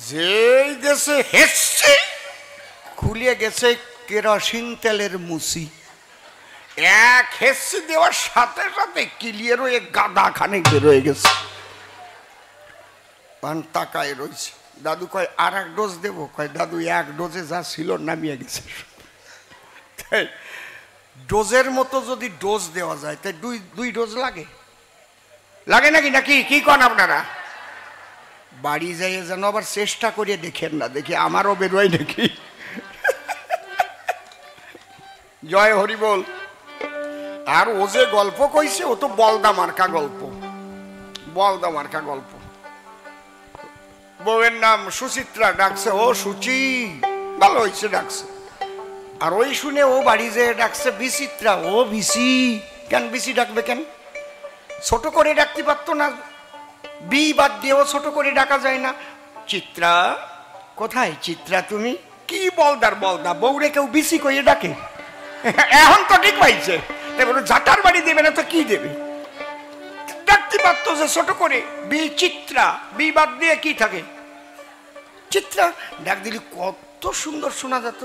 যেই দেশে হেসছে খুলিয়ে গেছে কেরোসিন তেলের মুসি। এক হেসি দেওয়ার সাথে সাথে ক্লিয়ারও এক গাদা খানে বেরোয় গেছে। তাকায় রয়েছে। দাদু কয় আর এক ডোজ দেবো? কয় দাদু এক ডোজে যা ছিল নামিয়ে গেছে। ডোজের মতো যদি ডোজ দেওয়া যায় তাই দুই ডোজ লাগে লাগে নাকি নাকি কি কন আপনারা? বাড়ি যাইয়ে যেন আবার চেষ্টা করিয়ে দেখেন না, দেখি আমারও বেরোয় নাকি। জয় হরি বল। আর ও যে গল্প কইছে ও তো বলদা মার্কা গল্প, বলদা মার্কা গল্প। বউয়ের নাম সুচিত্রা, ডাকছে ও সুচি, ভালো হয়েছে ডাকছে। আর ওই শুনে ও বাড়ি যে ডাকছে বিচিত্রা, ও বিসি। কেন বিসি ডাকবে কেন? ছোট করে ডাকতে পারতো না? বি বাদ দিয়েও ছোট করে ডাকা যায় না? চিত্রা কোথায়? চিত্রা তুমি কি বলদার বলদা, বউরে কেউ বিসি কইয়ে ডাকে? এখন তো ঠিক পাইছে, জাটার বাড়ি দেবে না তো কি দেবে? ডাকতে পারতো যে ছোট করে, বিচিত্রা, বি বাদ দিয়ে কি থাকে? চিত্রা ডাক দিলি কত সুন্দর শোনা যেত।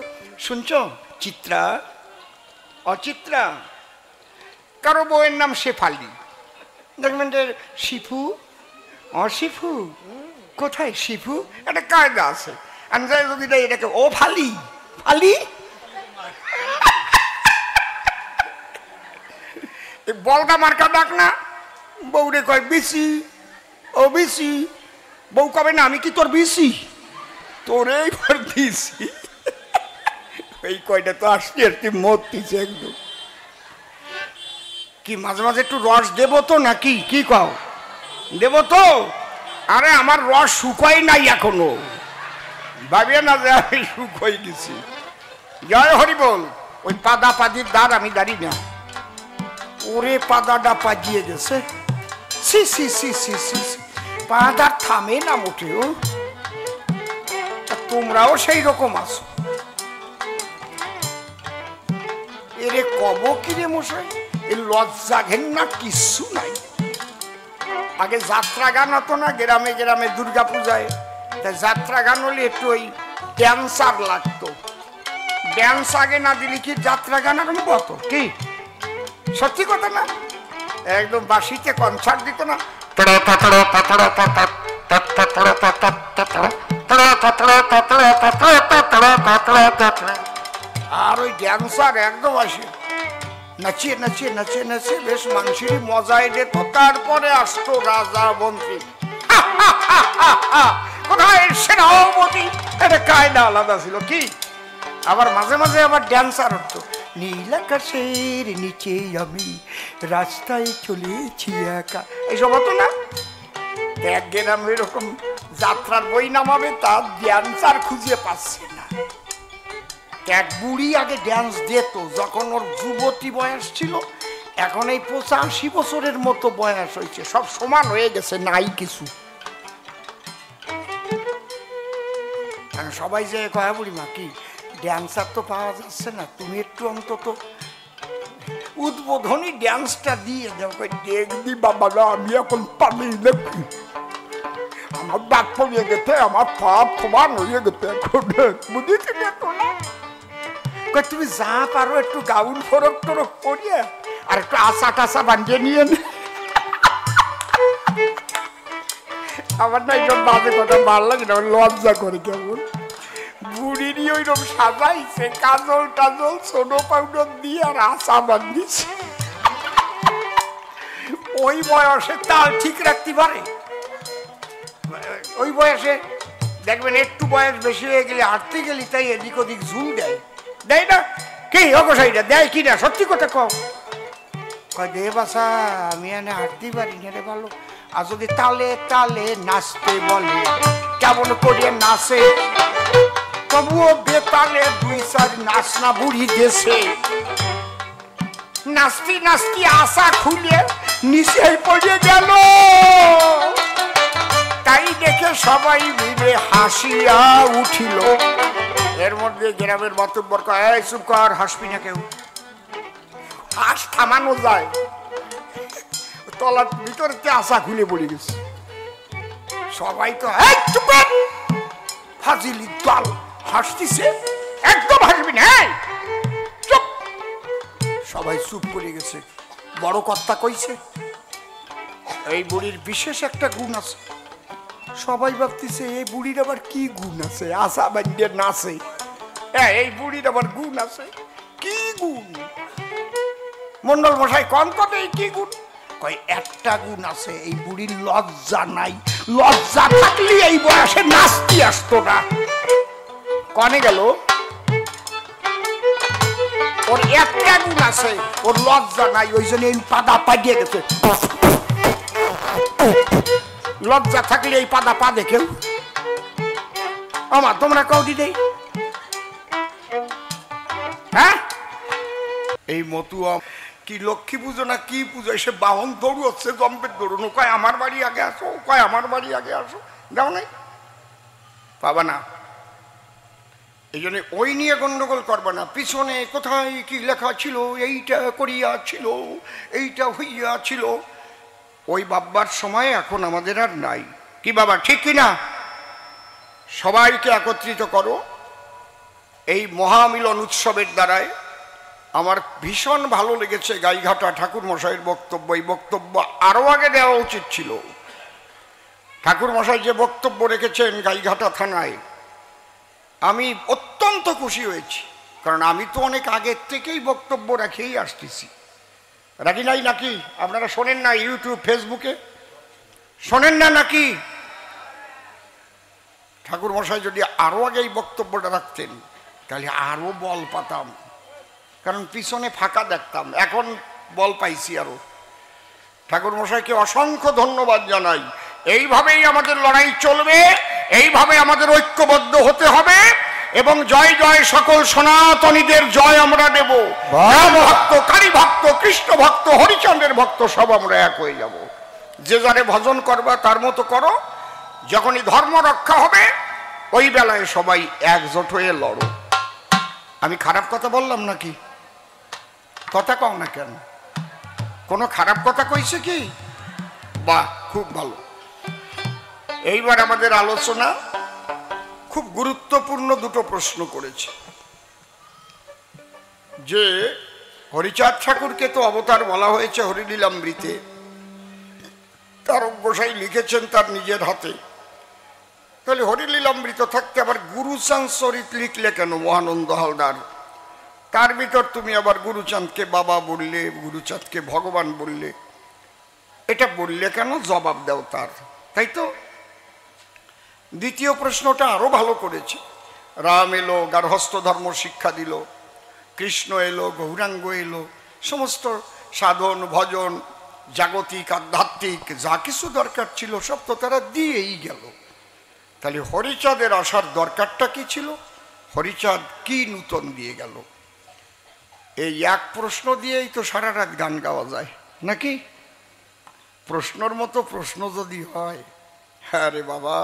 শুনছ চিত্রা, অচিত্রা। কারো বউয়ের নাম শেফালি, দেখবেন যে শিফু, অশিফু। কোথায় শিফু? একটা কায়দা আছে। আমি যাই যদি এটাকে ও ফালি, ফালি বলদা মার্কা ডাক না। বউরে কয় বিসি, ও বিসি। বউ কবে না আমি কি তোর বিসি? তোরে দিছি। এই কয়টা তো আসছি আর কি মরতিছে একদম। কি মাঝে মাঝে একটু রস দেবো তো নাকি? কি কও দেবো তো? আরে আমার রস শুকাই নাই এখনো, ভাবিয়ে না যে আমি শুকাই গেছি। জয় হরি বল। ওই পাদা পাদির দ্বার আমি দাঁড়ি না। ওরে পাদাটা পাজিয়ে গেছে। সি সি সি সি সি, পাদার থামে না মোটেও। তোমরাও সেই রকম আছো। এরে কব কিরে মশাই, এ লজ্জা ঘেন্না কিচ্ছু নাই। আগে যাত্রা গান হতো না গ্রামে গ্রামে দুর্গা পূজায়? তাই যাত্রা গান হলে একটু ওই ড্যান্সার লাগতো। ড্যান্স আগে না দিলে কি যাত্রা গান আরম্ভ হতো? কি সত্যি কথা না? একদম বাঁশিতে কনসার্ট দিত না? আর ওই ড্যান্সার একদম আসে নাচিয়ে নাচিয়ে নাচিয়ে নাচিয়ে বেশ মানুষেরই মজায় দিত। তারপরে আসতো রাজা মন্ত্রী, কোথায় সেনাপতি। এটা কায়দা আলাদা ছিল। কি আবার মাঝে মাঝে আবার ড্যান্সার হতো। নীল আকাশের নিচে আমি রাস্তায় চলেছি একা, এইসব হতো না? এক গ্রাম এরকম যাত্রার বই নামাবে, তার ড্যান্সার খুঁজে পাচ্ছে না। এক বুড়ি আগে ড্যান্স দিত যখন ওর যুবতী বয়স ছিল, এখন এই 85 বছরের মতো বয়স হয়েছে, সব সমান হয়ে গেছে, নাই কিছু। সবাই যে কয়া বুড়িমা কি ড্যান্সার তো পাওয়া যাচ্ছে না, তুমি একটু অন্তত উদ্বোধনী ড্যান্সটা দিয়ে দাও। দেখবি বাবা আমি এখন পারি নাকি, আমার দাঁত পড়িয়ে গেছে, আমার পাপ সমান হয়ে গেছে এখন, বুঝেছি না? তুমি যা পারো একটু গাউন ফরক টরক পরিয়ে আর একটু আশা টাশা বাঁধিয়ে নিয়ে। আমার না এইসব বাজে কথা ভালো লাগে না, লজ্জা করে কেমন। বুড়িরই ওইরকম সাজাইছে, কাজল টাজল সোনো পাউডার দিয়ে আর আশা বাঁধিয়েছে। ওই বয়সে তাল ঠিক রাখতে পারে? ওই বয়সে দেখবেন একটু বয়স বেশি হয়ে গেলে হাঁটতে গেলি তাই এদিক ওদিক ঝুল দেয়, দেয় না? কি অগসাইটা দেয় কি না? সত্যি কথা কও। কয় দে বাসা আমি এনে হাঁটতে পারি না রে ভালো। আর যদি তালে তালে নাচতে বলে কেমন করিয়ে নাচে, তবুও বেতালে 2-4 নাচ না বুড়ি দেশে। নাচতে নাচতে আশা খুলে নিচে পড়ে গেল, তাই দেখে সবাই মিলে হাসিয়া উঠিল। এর মধ্যে গ্রামের মাতব্বর কয় এই চুপ কর, হাসবি না কেউ। হাস থামানো যায়? তলার ভিতরে আশা খুলে পড়ে গেছে। সবাই তো চুপ কর, ফাজিলি দল হাসতিছে, একদম হাসবি না, চুপ। সবাই চুপ করে গেছে। বড় কর্তা কইছে, এই বুড়ির বিশেষ একটা গুণ আছে। সবাই ভাবতেছে এই বুড়ির আবার কি গুণ আছে, আশা বান্ডে নাচে, এই বুড়ির আবার গুণ আছে, কি গুণ? মন্ডল মশাই কন কত এই কি গুণ? কয় একটা গুণ আছে, এই বুড়ির লজ্জা নাই, লজ্জা থাকলে এই বয়সে নাচতে আসতো না। কনে গেল? ওর একটা গুণ আছে, ওর লজ্জা নাই, ওই জন্য এই পাদা পাইয়ে গেছে। লজ্জা থাকলে এই পাদা পা দেখেও আমার তোমরা কৌদি দেই, হ্যাঁ? এই মতুয়া কি লক্ষ্মী পুজো না কি পুজো, এসে বাহন দৌড় হচ্ছে, জম্পের দৌড়ুন, কয় আমার বাড়ি আগে আসো, কয় আমার বাড়ি আগে আসো, যাও নাই পাবা না। এই জন্য ওই নিয়ে গন্ডগোল করবা না। পিছনে কোথায় কি লেখা ছিল, এইটা করিয়া ছিল, এইটা হইয়া ছিল, ওই ভাববার সময় এখন আমাদের আর নাই। কি বাবা, ঠিক কিনা? সবাইকে একত্রিত করো এই মহামিলন উৎসবের দ্বারায়। আমার ভীষণ ভালো লেগেছে গাইঘাটা ঠাকুর মশাইয়ের বক্তব্য। এই বক্তব্য আরো আগে দেওয়া উচিত ছিল। ঠাকুর মশাই যে বক্তব্য রেখেছেন গাইঘাটা থানায়, আমি অত্যন্ত খুশি হয়েছি। কারণ আমি তো অনেক আগের থেকেই বক্তব্য রেখেই আসতেছি, রাখি নাই নাকি? আপনারা শোনেন না ইউটিউব ফেসবুকে, শোনেন না নাকি? ঠাকুর মশাই যদি আরো আগে এই বক্তব্যটা রাখতেন তাহলে আরো বল পাতাম, কারণ পিছনে ফাঁকা দেখতাম, এখন বল পাইছি আরো। ঠাকুর মশাইকে অসংখ্য ধন্যবাদ জানাই। এইভাবেই আমাদের লড়াই চলবে, এইভাবে আমাদের ঐক্যবদ্ধ হতে হবে এবং জয় জয় সকল সনাতনীদের জয় আমরা দেব। রাম ভক্ত, কালী ভক্ত, কৃষ্ণ ভক্ত, হরিচন্দ্রের ভক্ত সব আমরা এক হয়ে যাব। যে যারে ভজন করবা তার মতো করো। যখনই ধর্ম রক্ষা হবে ওই বেলায় সবাই একজোট হয়ে লড়ো। আমি খারাপ কথা বললাম নাকি? কথা কও না কেন? কোনো খারাপ কথা কইছে কি? বাহ, খুব ভালো। এইবার আমাদের আলোচনা খুব গুরুত্বপূর্ণ দুটো প্রশ্ন করেছে। যে হরিচাঁদ ঠাকুরকে তো অবতার বলা হয়েছে হরিলীলামৃতে, তারক গোসাই লিখেছেন তার নিজের হাতে। তাহলে হরিলীলামৃত থাকতে আবার গুরুচাঁদ চরিত লিখলে কেন মহানন্দ হালদার? তার ভিতর তুমি আবার গুরুচাঁদকে বাবা বললে, গুরুচাঁদকে ভগবান বললে, এটা বললে কেন? জবাব দাও তার, তাই তো? দ্বিতীয় প্রশ্নটা আরো ভালো করেছে। রাম এলো, গার্হস্থ্য ধর্ম শিক্ষা দিল, কৃষ্ণ এলো, গৌরাঙ্গ এলো, সমস্ত সাধন ভজন জাগতিক আধ্যাত্মিক যা কিছু দরকার ছিল সব তো তারা দিয়েই গেল। তাহলে হরিচাঁদের আসার দরকারটা কি ছিল? হরিচাঁদ কি নূতন দিয়ে গেল? এই এক প্রশ্ন দিয়েই তো সারা রাত গান গাওয়া যায় নাকি? প্রশ্নর মতো প্রশ্ন যদি হয়, হ্যাঁ রে বাবা,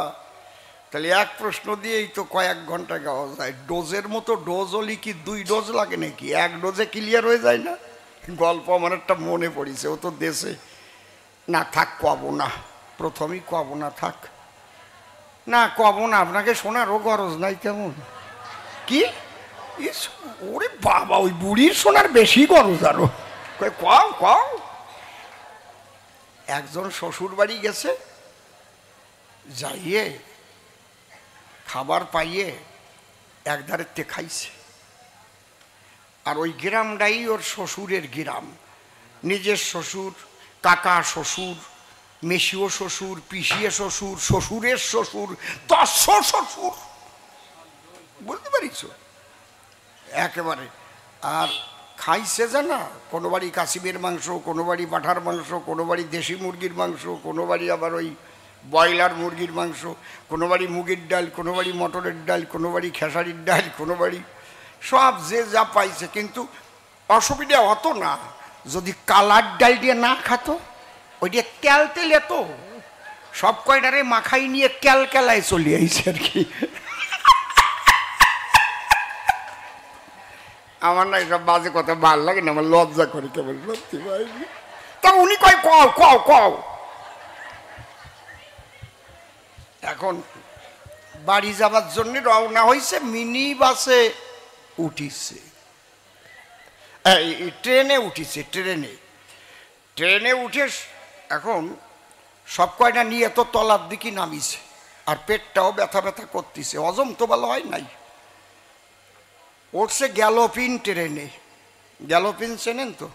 তাহলে এক প্রশ্ন দিয়েই তো কয়েক ঘন্টা গাওয়া যায়। ডোজের মতো ডোজ হলে কি 2 ডোজ লাগে নাকি? এক ডোজে ক্লিয়ার হয়ে যায় না? গল্প আমার একটা মনে পড়েছে, ও তো দেশে না থাক, কবো না, প্রথমেই কবো না, থাক না, কবো না, আপনাকে শোনারও গরজ নাই তেমন। কি? ওরে বাবা, ওই বুড়ির শোনার বেশি গরজ আরো। কও কও। একজন শ্বশুর বাড়ি গেছে, যাইয়ে খাবার পাইয়ে একধারে খাইছে। আর ওই গ্রামটাই ওর শ্বশুরের গ্রাম, নিজের শ্বশুর, কাকা শ্বশুর, মেশিও শ্বশুর, পিসিয়ে শ্বশুর, শ্বশুরের শ্বশুর, 10 শ্বশুর, বুঝতে পারিস একেবারে। আর খাইছে জানা, কোনো বাড়ি কাশিমের মাংস, কোনো বাড়ি পাঁঠার মাংস, কোনো বাড়ি দেশি মুরগির মাংস, কোনো বাড়ি আবার ওই ব্রয়লার মুরগির মাংস, কোনো বাড়ি মুগের ডাল, কোনো বাড়ি মটরের ডাল, কোনো বাড়ি খেসারির ডাল, কোনো বাড়ি সব যে যা পাইছে। কিন্তু অসুবিধা হতো না যদি কালার ডাল দিয়ে না খাতো, ওই দিয়ে তেল তেল এত সব কয়টারে মাখাই নিয়ে ক্যালক্যালায় চলে আইছে আর কি। আমার না এসব বাজে কথা ভাল লাগে না, আমার লজ্জা করে কেবল সত্যি ভাই। তা উনি কয় কও কও কও। এখন বাড়ি যাবার জন্য রওনা হয়েছে, মিনি বাসে উঠিছে, ট্রেনে উঠিছে, ট্রেনে উঠে এখন সব কয়টা নিয়ে তো তলার দিকে নামিছে, আর পেটটাও ব্যথা ব্যথা করতেছে, হজম তো ভালো হয় নাই। উঠছে গ্যালোপিন ট্রেনে, গ্যালোপিন চেনেন তো,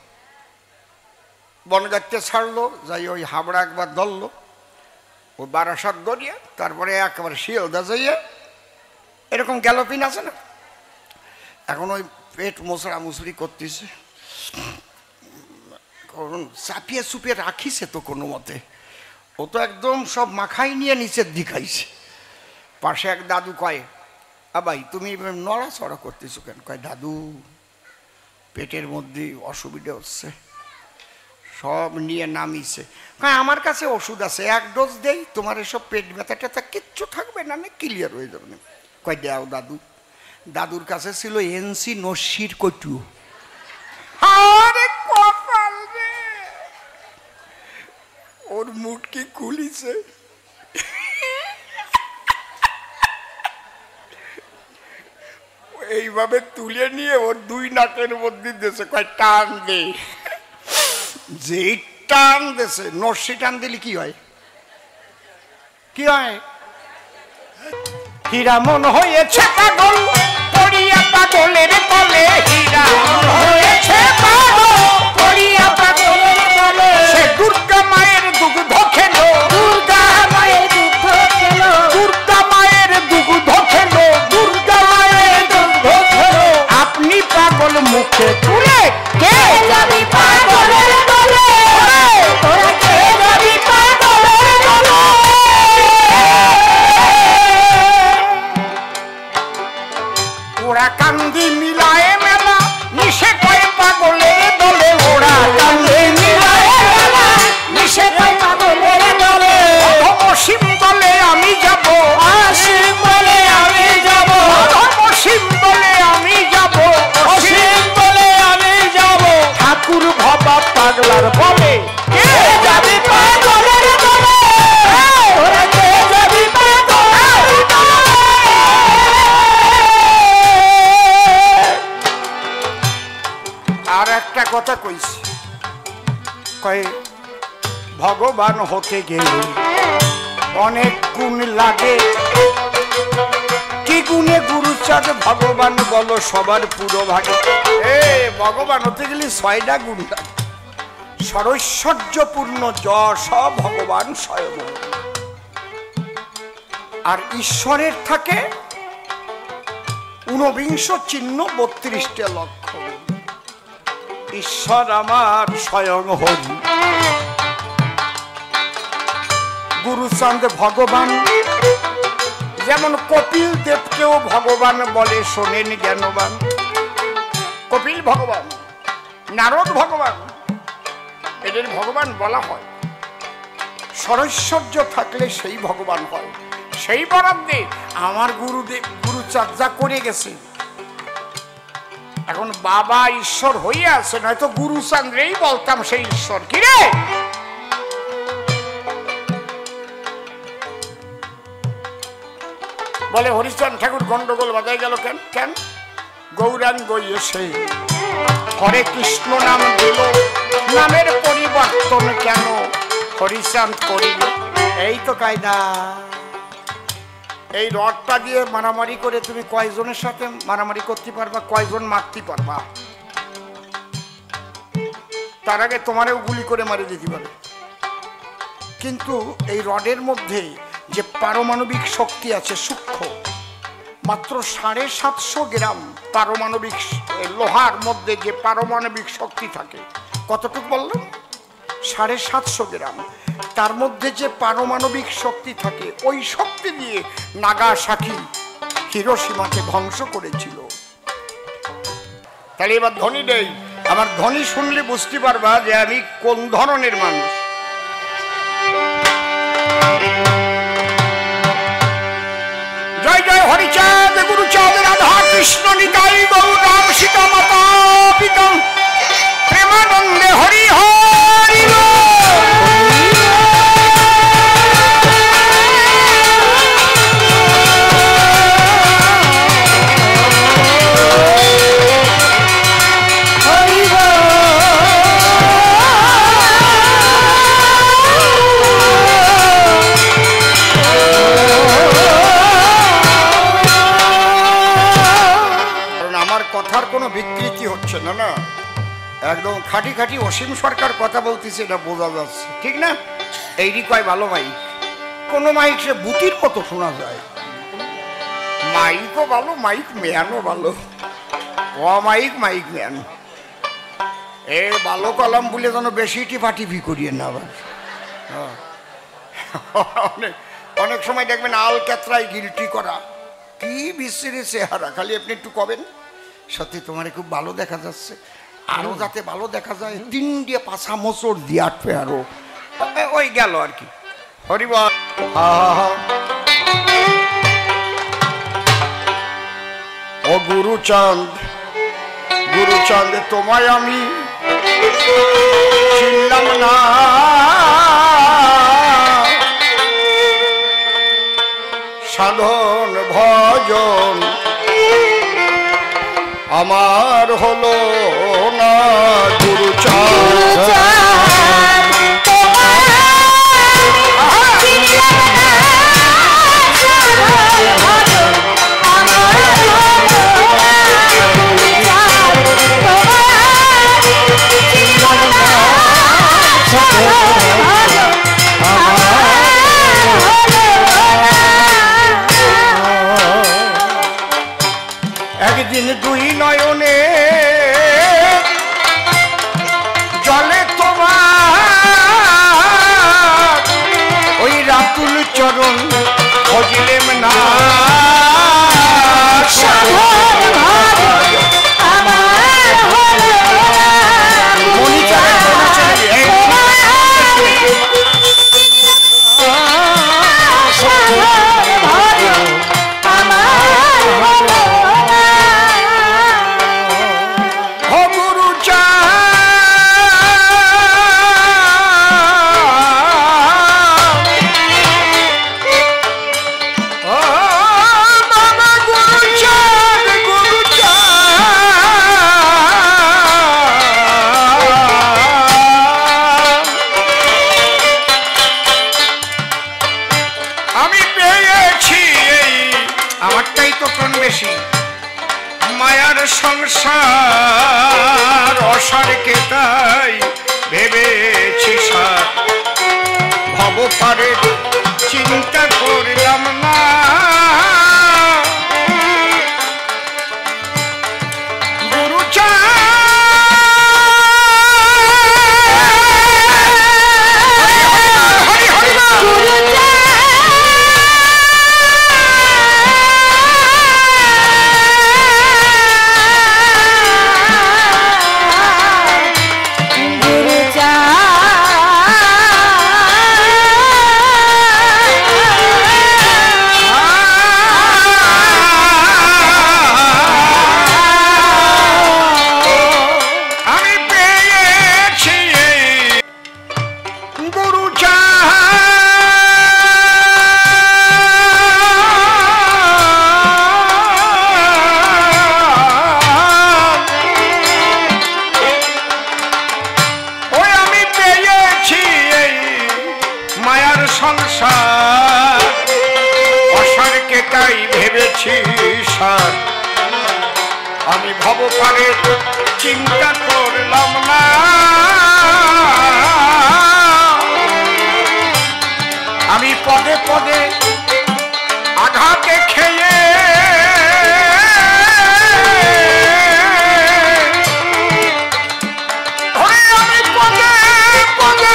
বনগাঁতে ছাড়লো, যাই ওই হাবড়া একবার ধরলো, ওই বারাসাত ধরিয়ে তারপরে একেবারে শিয়ালদা যাইয়ে, এরকম গ্যালোপিন আছে না। এখন ওই পেট মোচড়া মুচড়ি করতেছে, কারণ চাপিয়ে চুপিয়ে রাখিছে তো কোনো মতে, ও তো একদম সব মাখাই নিয়ে নিচের দিকাইছে। পাশে এক দাদু কয়, ভাই তুমি নড়াচড়া করতেছো কেন? কয় দাদু পেটের মধ্যে অসুবিধা হচ্ছে, সব নিয়ে নামিছে। কয় আমার কাছে ওষুধ আছে, এক ডোজ দেই, তোমার এসব পেট ব্যথা ট্যাথা কিচ্ছু থাকবে না, ক্লিয়ার হয়ে যাবে না। কয় দেও দাদু। দাদুর কাছে ছিল এনসি নস্যির কটু। আরে কপাল রে, ওর মুটকি খুলিছে, এইভাবে তুলে নিয়ে ওর দুই নাকের মধ্যে দিয়েছে, কয় টান দে। যে টান দিয়েছে, নস্যি টান দিলে কি হয়? কি হয়? হীরা মন হয়েছে পাগল, পড়িয়া পাগলের তলে, হীরা মন হয়েছে পাগল, পড়িয়া পাগলের তলে। সে দুর্গা মায়ের দুগ্ধ খেলো, দুর্গা মায়ের দুগ্ধ খেলো, দুর্গা মায়ের দুগ্ধ খেলো, দুর্গা মায়ের দুগ্ধ খেলো। আপনি পাগল মুখে তুলে কে যাবি পাগলের তলে, তোরা কে যাবি পাগলের তলে। ওরা কান্দি মিলায় মেলা, নিশে কয় পাগলের দলে, ওরা কান্দি মিলায় মেলা, নিশে কয় পাগলের দলে। অসীম বলে আমি যাব, অসীম বলে আমি যাব, অসীম বলে আমি যাব, অসীম বলে আমি যাব। ঠাকুর ভবা পাগলার বলে কে যাবি পাগলের দলে, ওরা কে যাবি পাগলের দলে। আর একটা কথা কইছি, কয় ভগবান হতে গেলে অনেক গুণ লাগে, কি গুণে গুরুচাঁদ ভগবান বলো সবার পুরো ভাগে। ভগবান হতে গেলে 6টা গুণ লাগে। সরৈশ্বর্যপূর্ণ যশ ভগবান স্বয়ং, আর ঈশ্বরের থাকে 49 চিহ্ন 32টা লক্ষণ। ঈশ্বর আমার স্বয়ং হরি, গুরুচাঁদ ভগবান। যেমন কপিল দেবকেও ভগবান বলে, শোনেন জ্ঞানবান। কপিল ভগবান, নারদ ভগবান, এদের ভগবান বলা হয়। সরৈশ্বর্য থাকলে সেই ভগবান হয়। সেই বরাদ্দে আমার গুরুদেব গুরুচাঁদ যা করে গেছে, এখন বাবা ঈশ্বর হয়ে আছে, নয়তো গুরুচাঁদ্রেই বলতাম সেই ঈশ্বর। কি রে বলে, হরিচন্দ্র ঠাকুর গন্ডগোল বাজাই গেল কেন? কেন? গৌরাঙ্গ এসে হরে কৃষ্ণ নাম দিল, নামের পরিবর্তন কেন হরিচাঁদ করিল? এই তো কায়দা। এই রডটা দিয়ে মারামারি করে তুমি কয়জনের সাথে মারামারি করতে পারবা, কয়জন মারতে পারবা? তার আগে তোমারেও গুলি করে মারি দিতে পারে। কিন্তু এই রডের মধ্যে যে পারমাণবিক শক্তি আছে সূক্ষ্ম, মাত্র 750 গ্রাম পারমাণবিক লোহার মধ্যে যে পারমাণবিক শক্তি থাকে, কতটুকু বললাম? 750 গ্রাম। তার মধ্যে যে পারমাণবিক শক্তি থাকে, ওই শক্তি দিয়ে নাগাসাকি হিরোশিমাকে ধ্বংস করেছিল। তাহলে এবার ধ্বনি দেই, আমার ধ্বনি শুনলে বুঝতে পারবা যে আমি কোন ধরনের মানুষ। জয় জয় হরিচাঁদ গুরুচাঁদ রাধা কৃষ্ণ নিতাই গৌর রাম সীতা মাতা পিতা প্রেমানন্দে হরি হরি। বিকৃতি হচ্ছে না, না একদম খাঁটি খাঁটি অসীম সরকার কথা বলতেছে, এটা বোঝা যাচ্ছে, ঠিক না? এইটি কয় ভালো মাইক। কোন মাইক সে বুতির মতো শোনা যায়, মাইকও ভালো, মাইক ম্যানও ভালো, মাইক মাইক ম্যান। এ ভালো কলাম বলে যেন বেশি টিফাটিফি করিয়ে না আবার। অনেক অনেক সময় দেখবেন আল ক্যাতরাই গিলটি করা, কি বিশ্রী চেহারা, খালি আপনি একটু কবেন সত্যি তোমার খুব ভালো দেখা যাচ্ছে, আরো যাতে ভালো দেখা যায় 3 দিয়ে 5 মোচড় দিয়ে আটবে, আরো ওই গেল আর কি। হরিবল। ও গুরুচাঁদ, গুরুচাঁদ তোমায় আমি চিনলাম না, সাধন ভজন আমার হলো না, গুরুচাঁদ একদিন দুই নয়নে জলে তোমার ওই রাতুল চরণ খোঁজলেম না, মায়ার সংসার অসারকে তাই ভেবেছি সার, ভব পারে চিন্তা করলাম না, আমি ভব পারে চিন্তা করলাম না, আমি পদে পদে আঘাতে খেয়ে আমি পদে পদে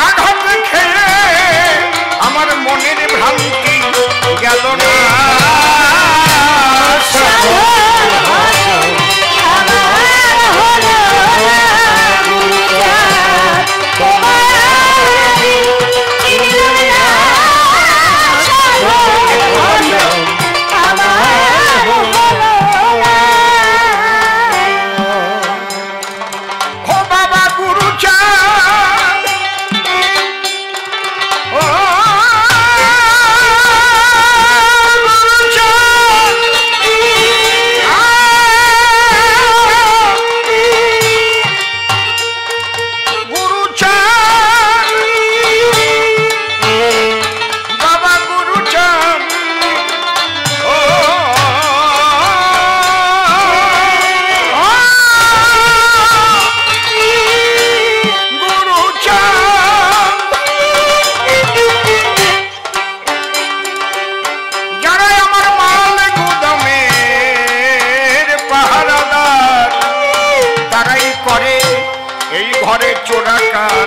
আঘাতে খেয়ে আমার মনের ভ্রান্তি গেল না, আমার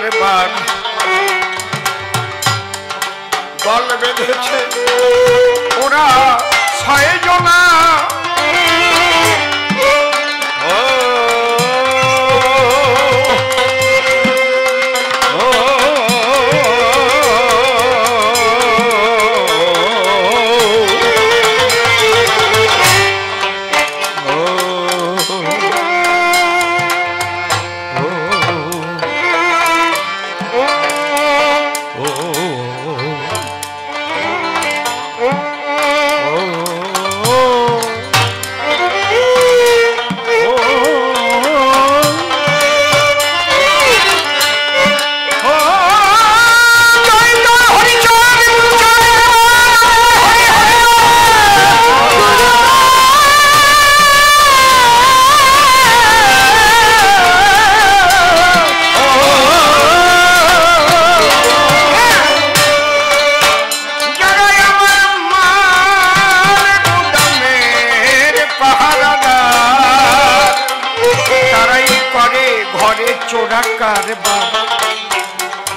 কারবার দল বেঁধেছে ওরা 6 জনা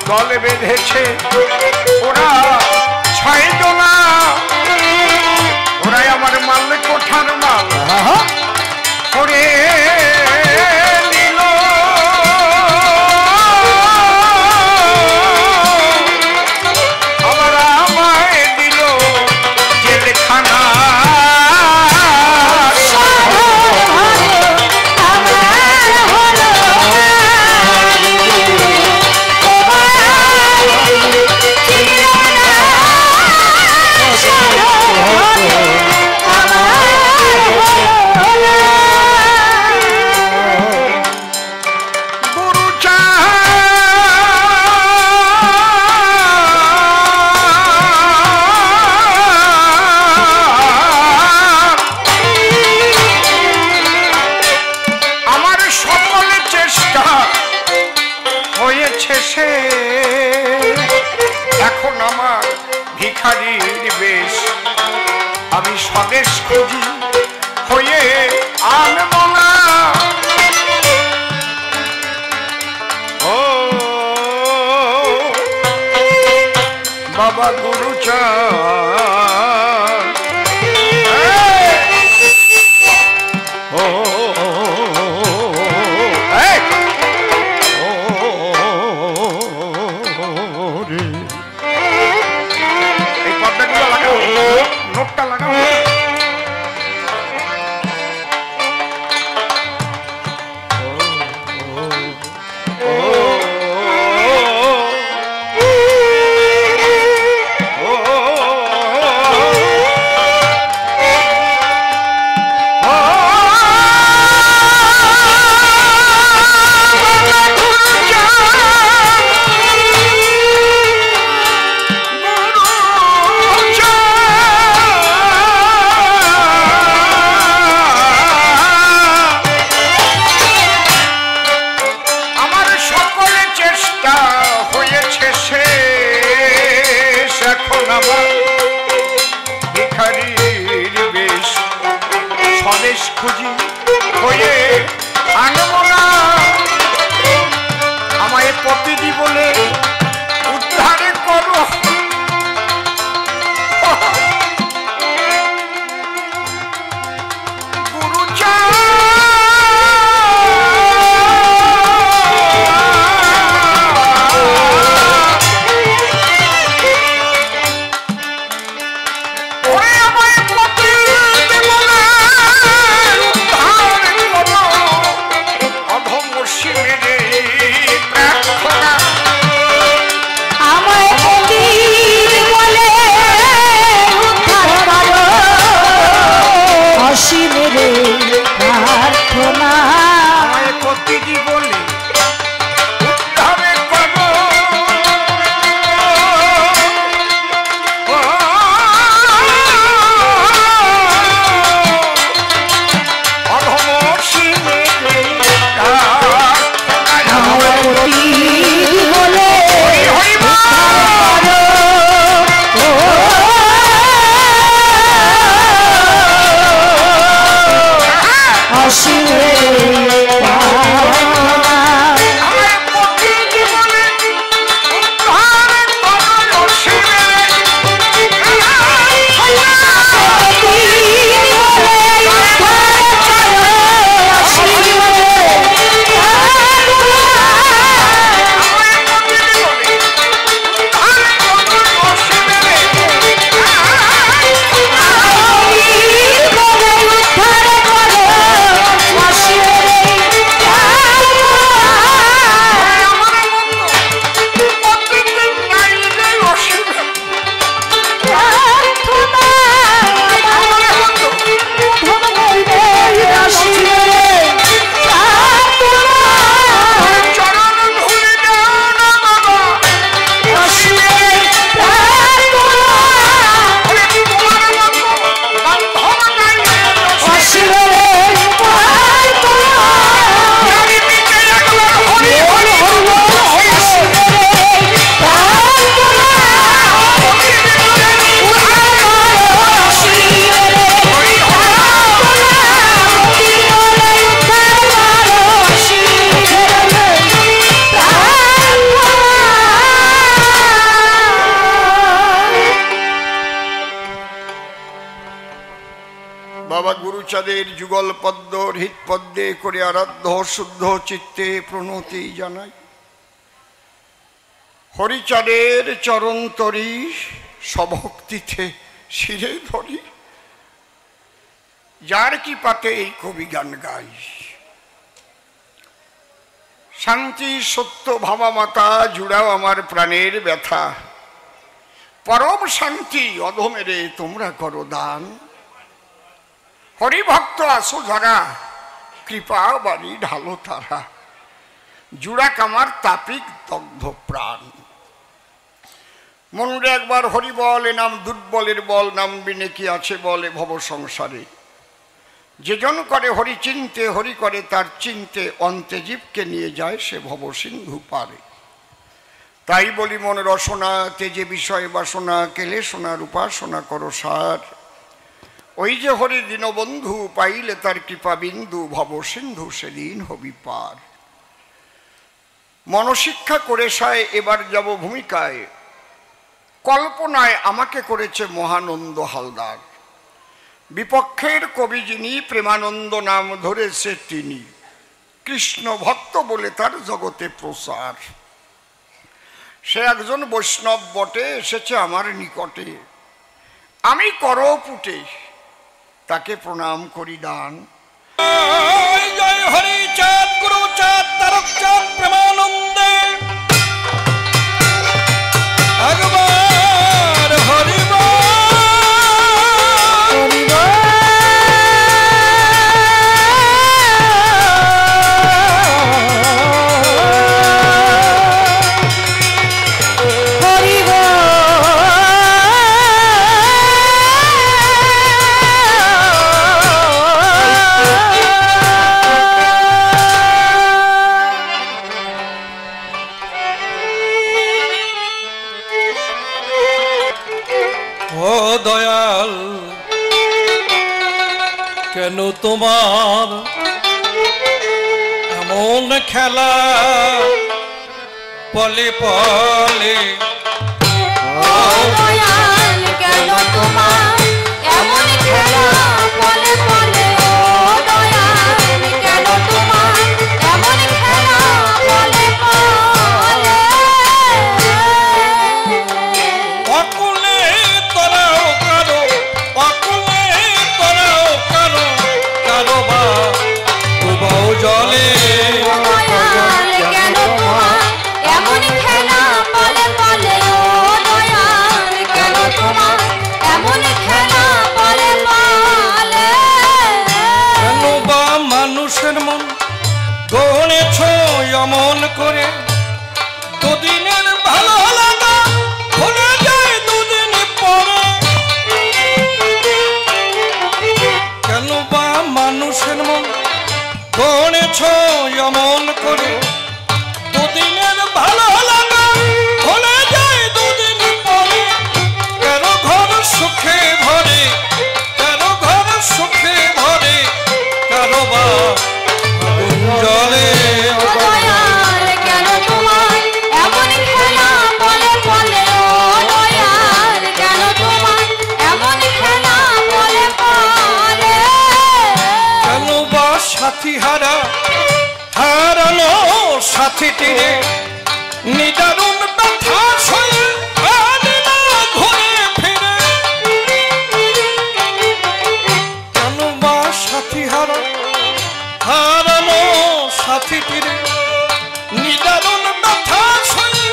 দল বেঁধেছে ওরা 6 জনা ওরাই আমার মাল কোঠার মাল করে নিল আবার আমায় দিল জেলখানা এখন আমার ভিখারির বেশ আমি স্বদেশ খুঁজি হয়ে আনব না ও বাবা গুরুচাঁদ ও নোটটা লাগাও খুঁজি হয়ে আনব না আমায় পতিদি বলে উদ্ধার করো বাবা গুরুচাঁদের যুগল পদ্ম হৃৎ পদ্মে করে আরাধ্য শুদ্ধ চিত্তে প্রণতি জানাই। হরিচাঁদের চরণ তরি সভক্তিতে শিরে ধরি, যার কি পাতে এই কবি গান গাই। শান্তি সত্য ভাবা মাতা জুড়াও আমার প্রাণের ব্যথা, পরম শান্তি অধমেরে তোমরা করো দান। হরিভক্ত আসো যারা কৃপা বাণী ঢালো তারা, জুড়া কামার তাপিক দগ্ধ প্রাণ। মনরে একবার হরি বল, এ নাম দুর্বলের বল, নাম বিনে কি আছে বলে ভব সংসারে। যেজন করে হরি চিনতে, হরি করে তার চিনতে, অন্তে জীবকে নিয়ে যায় সে ভব সিন্ধু পারে। তাই বলি মন রসনা তেজে বিষয় বাসনা, কেলে সোনার উপাসনা করো সার। ওই যে হরি দীনবন্ধু পাইলে তার কৃপা বিন্দু, ভব সিন্ধু সেদিন হবি পার। মনশিক্ষা করে সায় এবার যাব ভূমিকায়, কল্পনায় আমাকে করেছে মহানন্দ হালদার। বিপক্ষের কবি যিনি প্রেমানন্দ নাম ধরেছে তিনি, কৃষ্ণ ভক্ত বলে তার জগতে প্রসার। সে একজন বৈষ্ণব বটে, এসেছে আমার নিকটে, আমি করো পুটে তাকে প্রণাম করি দান। জয় হরি চাঁদ গুরু চাঁদ তারক চাঁদ প্রেমানন্দে একবার হরি দয়াল। কেন তোমার এমন খেলা পলে পলে, দয়াল কেন তোমার এমন খেলা পলে পলে, দয়াল কেন তোমার এমন খেলা পলে পলে। অকুলে তোরাও কারো, অকুলে তোরাও কারো, কারো বা ডুবাও জলে। দয়াল কেন তোমার এমন খেলা পলে পলে, দয়াল কেন তোমার এমন খেলা পলে পলে। কেন বা মানুষের মন গড়েছ অমন করে, দুদিনের ভালো লাগা ভুলে যায় দুদিন পরে। কেন বা মানুষের মন গড়েছ অমন করে, দুদিনের ভালো লাগা ভুলে যায় দুদিন পরে। কারো ঘর সুখে ভরে, কারো ঘর সুখে ভরে, কারো বা আগুন জ্বলে। দয়াল কেন তোমার এমন খেলা পলে পলে, দয়াল কেন তোমার এমন খেলা পলে পলে। কেন বা সাথী হারা হারানো সাথীটিরে, নিদারুণ ব্যথা সয়ে আনে না ঘুরে ফিরে। কেন বা সাথী হারা হারানো সাথীটিরে, নিদারুণ ব্যথা সয়ে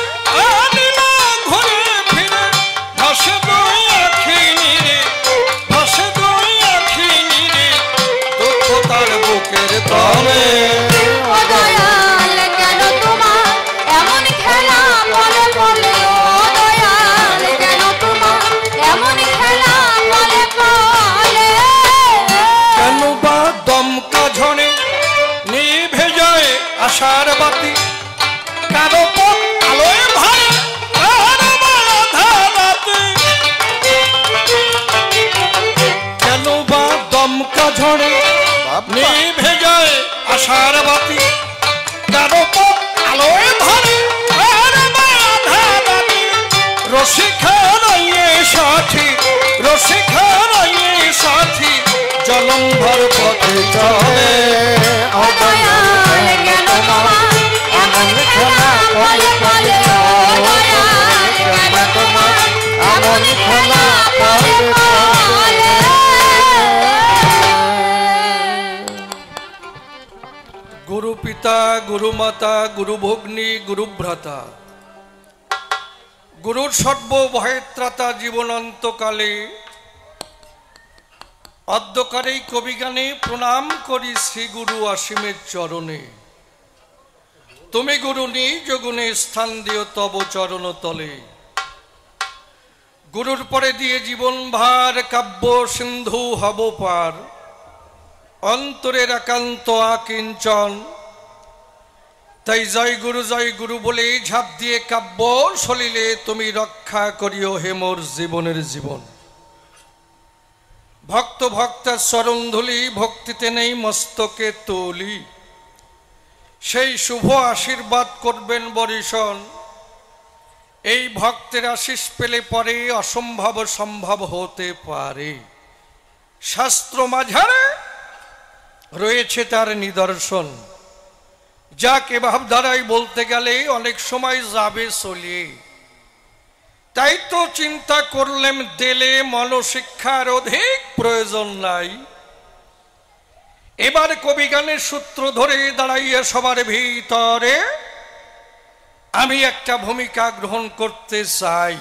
আনে না ঘুরে ফিরে। ভাসে দুই আখি নিরে, ভাসে দুই আখি নিরে, দুঃখ তার বুকের তলে। দয়াল কেন তোমার এমন খেলা পলে পলে, দয়াল কেন তোমার এমন খেলা পলে পলে। কেন বা দমকা ঝড়ে নিভে যায় আশার বাতি, কারো পথ আলোয় ভরে, কারো বা আধার রাতে। কেন বা দমকা ঝড়ে নিভে যায় আশার বাতি, কারো পথ আলোয় ভরে, কারো বা আধার রাতে। রসিকা রয়ে সাথী, রসিকা রয়ে সাথী, জল চলে ও দয়াল কেন তোমার এমন খেলা বলে বলে ও দয়াল কেন তোমার এমন খেলা বলে বলে গুরু পিতা গুরু মাতা গুরু ভগ্নী গুরু ভ্রাতা গুরুর সর্বভয়ত্রাতা জীবনান্তকালে অদ্যকারেই কবিগানে প্রণাম করি শ্রী গুরু অসীমের চরণে। তুমি গুরু নিজ গুণে স্থান দিও তব চরণ তলে। গুরুর পরে দিয়ে জীবন ভার কাব্য সিন্ধু হব পার। অন্তরের একান্ত আকিঞ্চন তাই জয় গুরু বলে ঝাঁপ দিয়ে কাব্য সলিলে তুমি রক্ষা করিও হে মোর জীবনের জীবন। ভক্ত ভক্তার চরণ ধুলি ভক্তিতে নেই মস্তকে তুলি। সেই শুভ আশীর্বাদ করবেন বরিশন। এই ভক্তের আশিস পেলে পরে অসম্ভব সম্ভব হতে পারে। শাস্ত্র মাঝারে রয়েছে তার নিদর্শন। যাকে ভাবধারায় বলতে গেলে অনেক সময় যাবে চলে। তাই তো চিন্তা করলেন দিলে মনশিক্ষার অধিক প্রয়োজন নাই। এবার কবিগানের সূত্র ধরে দাঁড়াইয়া সবার ভিতরে আমি একটা ভূমিকা গ্রহণ করতে চাই।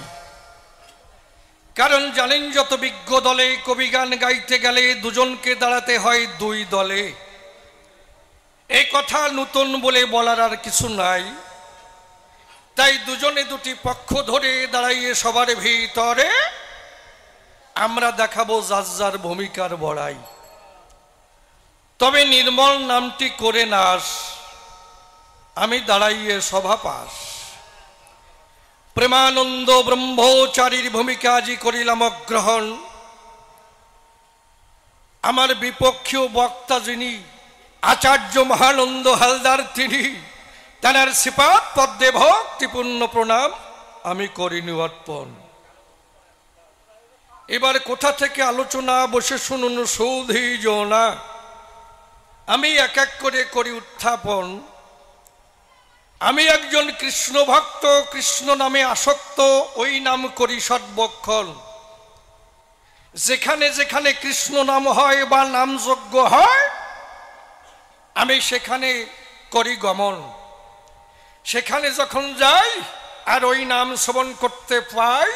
কারণ জানেন যত বিজ্ঞ দলে কবিগান গাইতে গেলে দুজনকে দাঁড়াতে হয় দুই দলে। এই কথা নতুন বলে বলার আর কিছু নাই। তাই দুজনে দুটি পক্ষ ধরে দাঁড়াইয়ে সবার ভিতরে আমরা দেখাবো যার যার ভূমিকার বড়াই। তবে নির্মল নামটি করে নাশ আমি দাঁড়াইয়ে সভা পাশ। প্রেমানন্দ ব্রহ্মচারীর ভূমিকা আজি করিলাম গ্রহণ। আমার বিপক্ষীয় বক্তা যিনি আচার্য মহানন্দ হালদার তিনি। তার শ্রীপাদ পদ্মে ভক্তিপূর্ণ প্রণাম আমি করিনি অর্পণ। এবার কোথা থেকে আলোচনা বসে শুনুন সৌধি জোনা। আমি এক এক করে করি উত্থাপন। আমি একজন কৃষ্ণ ভক্ত, কৃষ্ণ নামে আসক্ত, ওই নাম করি সর্বক্ষণ। যেখানে যেখানে কৃষ্ণ নাম হয় বা নামযজ্ঞ হয় আমি সেখানে করি গমন। সেখানে যখন যাই আর ওই নাম শ্রবণ করতে পাই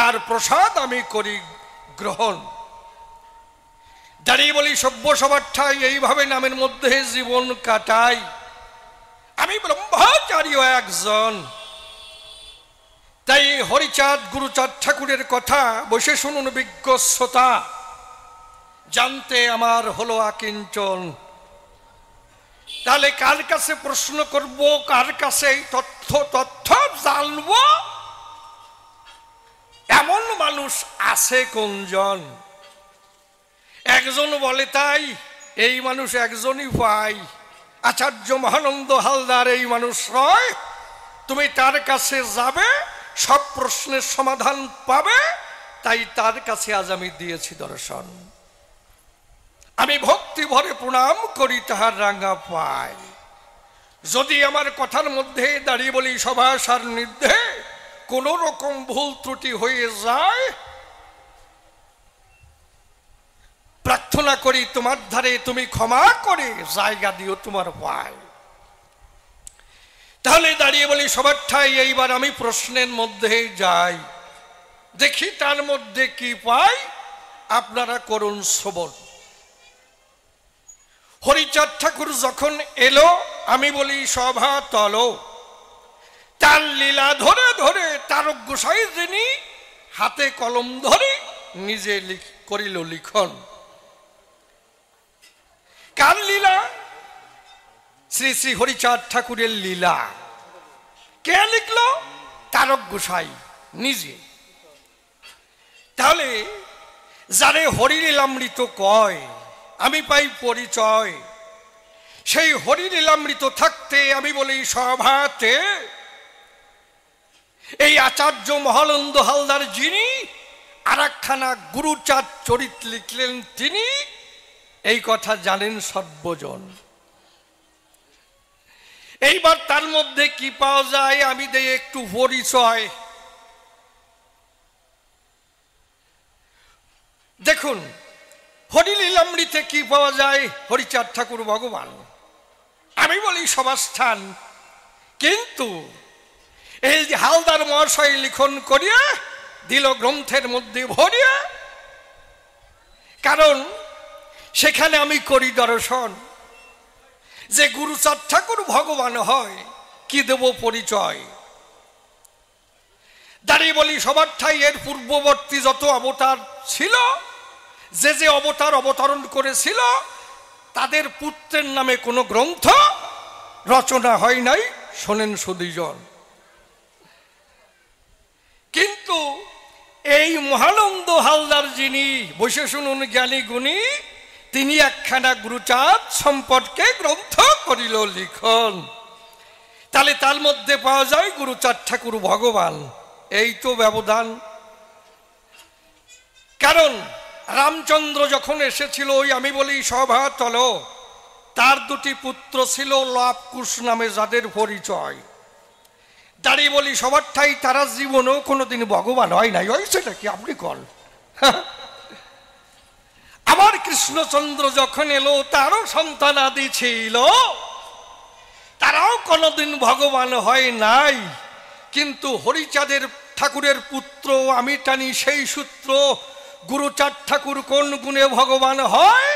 আর প্রসাদ আমি করি গ্রহণ। দাঁড়িয়ে বলি সভ্য সবার ঠাই এইভাবে নামের মধ্যে জীবন কাটাই। আমি ব্রহ্মচারী একজন। তাই হরিচাঁদ গুরুচাঁদ ঠাকুরের কথা বসে শুনুন বিজ্ঞ শ্রোতা। জানতে আমার হলো আকিঞ্চন। তাহলে কার কাছে প্রশ্ন করব, কার কাছে তথ্য জানব? এমন মানুষ আছে কোনজন? একজন বলে তাই এই মানুষ একজনই পাই। আচার্য মহানন্দ হালদার এই মানুষ নয়। তুমি তার কাছে যাবে, সব প্রশ্নের সমাধান পাবে। তাই তার কাছে আজ আমি দিয়েছি দর্শন। আমি ভক্তি ভরে প্রণাম করি তাহার রাঙা পায়। যদি আমার কথার মধ্যে দাঁড়িয়ে বলি সভা সান্নিধ্যে কোন রকম ভুল ত্রুটি হয়ে যায়, প্রার্থনা করি তোমার ধারে তুমি ক্ষমা করে জায়গা দিও তোমার পায়। তাহলে দাঁড়িয়ে বলি সবার ঠাই এইবার আমি প্রশ্নের মধ্যে যাই, দেখি তার মধ্যে কি পাই। আপনারা করুন শ্রবণ। হরিচাঁদ ঠাকুর যখন এলো আমি বলি সভা তলো। তার লীলা ধরে ধরে তারক গোসাই যিনি হাতে কলম ধরে নিজে করিল লিখন। কার লীলা? শ্রী শ্রী হরিচাঁদ ঠাকুরের লীলা। কে লিখল? তারক গোসাই নিজে। তাহলে যারে হরিলীলামৃত কয় আমি পাই পরিচয়। সেই হরিলীলামৃত থাকতে আমি বলি সভাতে এই আচার্য মহানন্দ হালদার যিনি আর একখানা গুরুচাঁদ চরিত লিখলেন তিনি এই কথা জানেন সর্বজন। এইবার তার মধ্যে কি পাওয়া যায় আমি দেই একটু পরিচয়। দেখুন হরিলীলামৃতে কি পাওয়া যায়, হরিচাঁদ ঠাকুর ভগবান, আমি বলি সভাস্থান। কিন্তু এই যে হালদার মহাশয় লিখন করিয়া দিল গ্রন্থের মধ্যে ভরিয়া, কারণ সেখানে আমি করি দর্শন যে গুরুচাঁদ ঠাকুর ভগবান হয়, কি দেব পরিচয়। দাঁড়িয়ে বলি সবার ঠাই এর পূর্ববর্তী যত অবতার ছিল, যে যে অবতার অবতরণ করেছিল, তাদের পুত্রের নামে কোনো গ্রন্থ রচনা হয় নাই, শোনেন সুধীজন। কিন্তু এই মহানন্দ হালদার যিনি, বসে শুনুন জ্ঞানী গুণী, তিনি একখানা গুরুচাঁদ সম্পর্কে গ্রন্থ করিল লিখন। তাহলে তার মধ্যে পাওয়া যায় গুরুচাঁদ ঠাকুর ভগবান। এই তো ব্যবধান। কারণ রামচন্দ্র যখন এসেছিল ওই আমি বলি সভাতল, তার দুটি পুত্র ছিল লবকুশ নামে, যাদের পরিচয় দাঁড়িয়ে বলি সবার ঠাই তারা জীবনেও কোনোদিন ভগবান হয় নাই। হয়েছে নাকি আপনি কল? আবার কৃষ্ণচন্দ্র যখন এলো তারও সন্তান আদি ছিল, তারাও কোনোদিন ভগবান হয় নাই। কিন্তু হরিচাঁদের ঠাকুরের পুত্র আমি টানি সেই সূত্র, গুরুচাঁদ ঠাকুর কোন গুণে ভগবান হয়,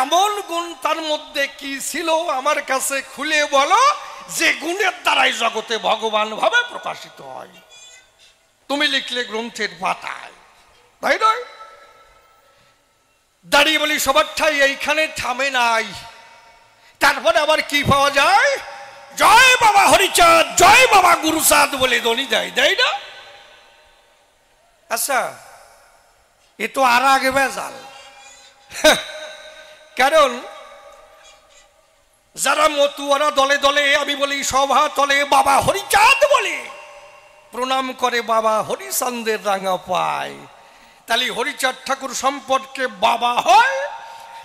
এমন গুণ তার মধ্যে কি ছিল আমার কাছে খুলে বলো, যে গুণের দ্বারাই জগতে ভগবান ভাবে প্রকাশিত হয়। তুমি লিখলে গ্রন্থের পাতায়, তাই নয়? দাঁড়িয়ে বলি সবার ঠাই এইখানে থামে নাই। তারপরে আবার কি পাওয়া যায়, জয় বাবা হরিচাঁদ, জয় বাবা গুরুচাঁদ বলে ধ্বনি দেয়, দেয় না? আচ্ছা, এ তো আর আগে ভেজাল। কারণ যারা মতুয়ারা দলে দলে আমি বলি সভা তলে বাবা হরিচাঁদ বলে প্রণাম করে বাবা হরিচাঁদের রাঙা পায়, তাহলে হরিচাঁদ ঠাকুর সম্পর্কে বাবা হয়।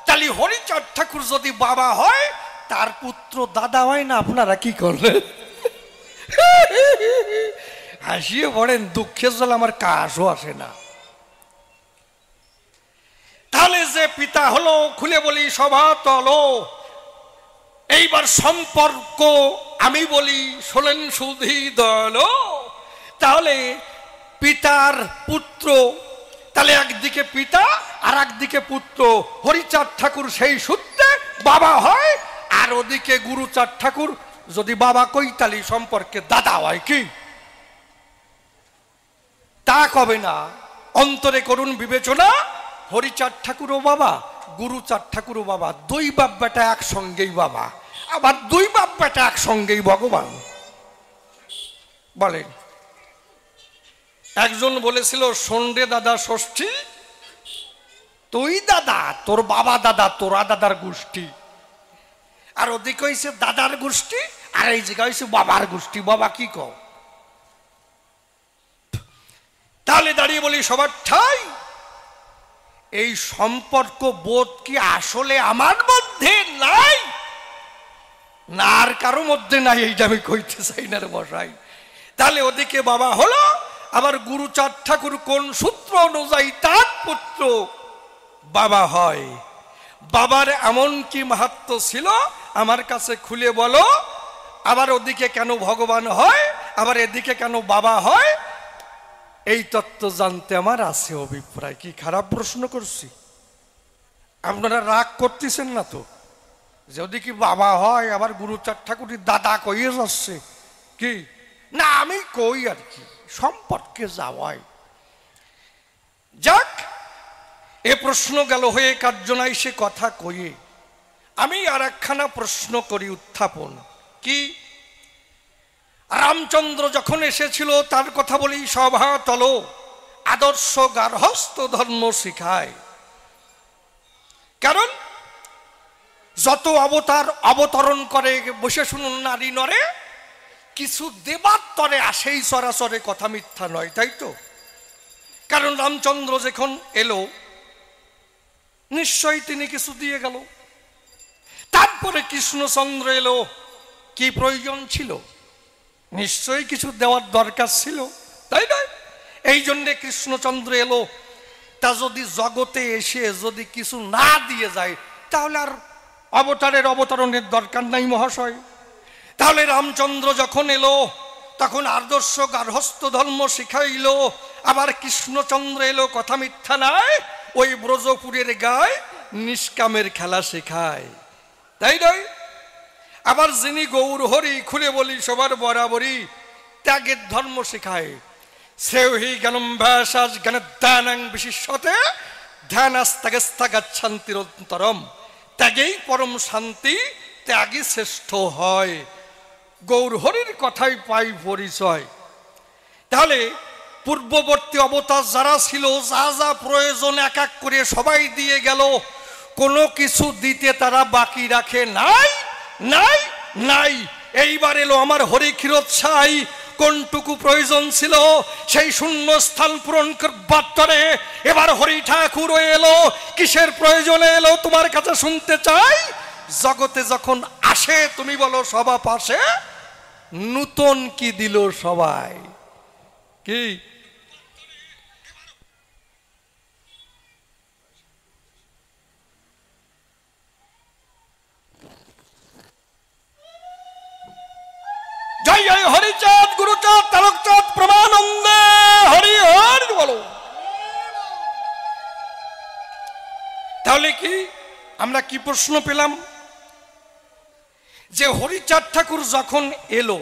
তাহলে হরিচাঁদ ঠাকুর যদি বাবা হয়, তার পুত্র দাদা হয় না? আপনারা কি করলেন? হাসিয়ে পড়েন, দুঃখের জল আমার কাশও আসে না। তাহলে যে পিতা হলো, খুলে বলি সভাতল, এইবার সম্পর্ক আমি বলি শোনেন সুধী দল। তাহলে পিতার পুত্র, তাহলে একদিকে পিতা আর একদিকে পুত্র, হরিচাঁদ ঠাকুর সেই সূত্রে বাবা হয়। আর ওদিকে গুরুচাঁদ ঠাকুর যদি বাবা কই, তাহলে সম্পর্কে দাদা হয়। কি তা কবে না? অন্তরে করুন বিবেচনা। হরিচাঁদ ঠাকুরও বাবা, গুরুচাঁদ ঠাকুরও বাবা, দুই বাপ বেটা একসঙ্গেই বাবা, আবার দুই বাপ বেটা একসঙ্গেই ভগবান। বলেন, একজন বলেছিল সন্ডে দাদা ষষ্ঠী, তুই দাদা, তোর বাবা দাদা, তোরা দাদার গোষ্ঠী। আর ওদিকে হয়েছে দাদার গোষ্ঠী, আর এই জায়গা হয়েছে বাবার গোষ্ঠী। বাবা কি কও? তাহলে দাঁড়িয়ে বলি সবার ঠাই এই সম্পর্ক বোধ কি আসলে আমার মধ্যে নাই? না, আর কারো মধ্যে নাই, এইটা আমি কইতে চাই না রে মশাই। তাহলে ওদিকে বাবা হলো, আবার গুরুচাঁদ ঠাকুর কোন সূত্র অনুযায়ী তার পুত্র বাবা হয়। বাবার এমন কি মাহাত্ম্য ছিল আমার কাছে খুলে বলো। আবার ওদিকে কেন ভগবান হয়, আবার এদিকে কেন বাবা হয়, এই তত্ত্ব জানতে আমার আছে অভিপ্রায়। কি খারাপ প্রশ্ন করছি? আপনারা রাগ করতেছেন না তো? যদি কি বাবা হয়, আবার গুরুচাঁদ ঠাকুরের দাদা কইয়ে যাচ্ছে কি না? আমি কই আর কি, সম্পর্কে যাওয়াই যাক। এ প্রশ্ন গেল হয়ে, কার্যনাই সে কথা কইয়ে আমি আর একখানা প্রশ্ন করি উত্থাপন। কি? রামচন্দ্র যখন এসেছিল তার কথা বলি সভাতল, আদর্শ গার্হস্থ্য ধর্ম শিখায়। কারণ যত অবতার অবতরণ করে, বসে শুনুন নারী নরে, কিছু দেবার তরে আসেই সরাসরি, কথা মিথ্যা নয়, তাই তো? কারণ রামচন্দ্র যখন এলো, নিশ্চয়ই তিনি কিছু দিয়ে গেল। তারপরে কৃষ্ণচন্দ্র এলো, কি প্রয়োজন ছিল? নিশ্চয়ই কিছু দেওয়ার দরকার ছিল, তাই নয়? এই জন্যে কৃষ্ণচন্দ্র এলো। তা যদি জগতে এসে যদি কিছু না দিয়ে যায়, তাহলে আর অবতারণের দরকার নাই মহাশয়। তাহলে রামচন্দ্র যখন এলো তখন আদর্শ গার্হস্থ্য ধর্ম শিখাইল। আবার কৃষ্ণচন্দ্র এলো, কথা মিথ্যা নয়, ওই ব্রজপুরের গায়ে নিষ্কামের খেলা শেখায়, তাই নয়? আবার যিনি গৌর হরি, খুলে বলি সবার বরাবরই, ত্যাগের ধর্ম শেখায়। শ্রেয়হি জ্ঞানম্ভাসাস জ্ঞানদানাং বিশিষ্যতে ধ্যানাস্তাগস্থা গচ্ছান্তিরন্তরম। ত্যাগেই পরম শান্তি, ত্যাগই শ্রেষ্ঠ হয়। গৌর হরির কথাই পাই পরিচয়। তাহলে পূর্ববর্তী অবতার যারা ছিল, যা যা প্রয়োজন এক এক করে সবাই দিয়ে গেল, কোনো কিছু দিতে তারা বাকি রাখে নাই, নাই, নাই। এইবার এলো আমার হরি ক্ষীরোৎসাই। কোনটুকু প্রয়োজন ছিল সেই শূন্য স্থান পূরণ করবারে এবার হরি ঠাকুর এলো। কিসের প্রয়োজনে এলো তোমার কাছে শুনতে চাই। জগতে যখন আসে তুমি বলো সবা পাশে, নূতন কি দিল সবাই? কি জয় জয় হরিচাঁদ, গুরুচাঁদ, তারকচাঁদ, প্রমানন্দে হরি হরি বলো। তাহলে কি আমরা কি প্রশ্ন পেলাম? যে হরিচাঁদ ঠাকুর যখন এলো,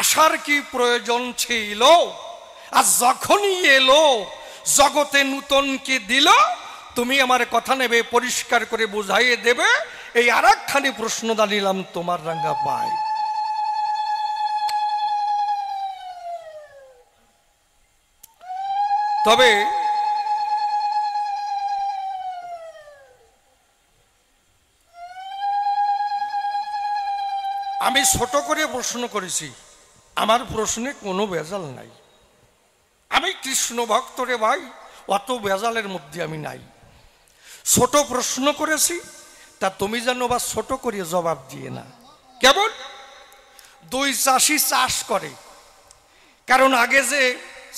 আসার কি প্রয়োজন ছিল? আর যখনই এলো জগতে নূতন কি দিল? তুমি আমার কথা নেবে, পরিষ্কার করে বুঝাইয়ে দেবে। এই আর একখানি প্রশ্ন দাঁড়িলাম তোমার রাঙ্গা পায়। তবে আমি ছোট করে প্রশ্ন করেছি, আমার প্রশ্নে কোনো ভেজাল নাই। আমি কৃষ্ণ ভক্ত রে ভাই, অত ভেজালের মধ্যে আমি নাই। ছোট প্রশ্ন করেছি, তা তুমি যেন বা ছোট করে জবাব দিয়ে না। কেমন? দুই চাষি চাষ করে, কারণ আগে যে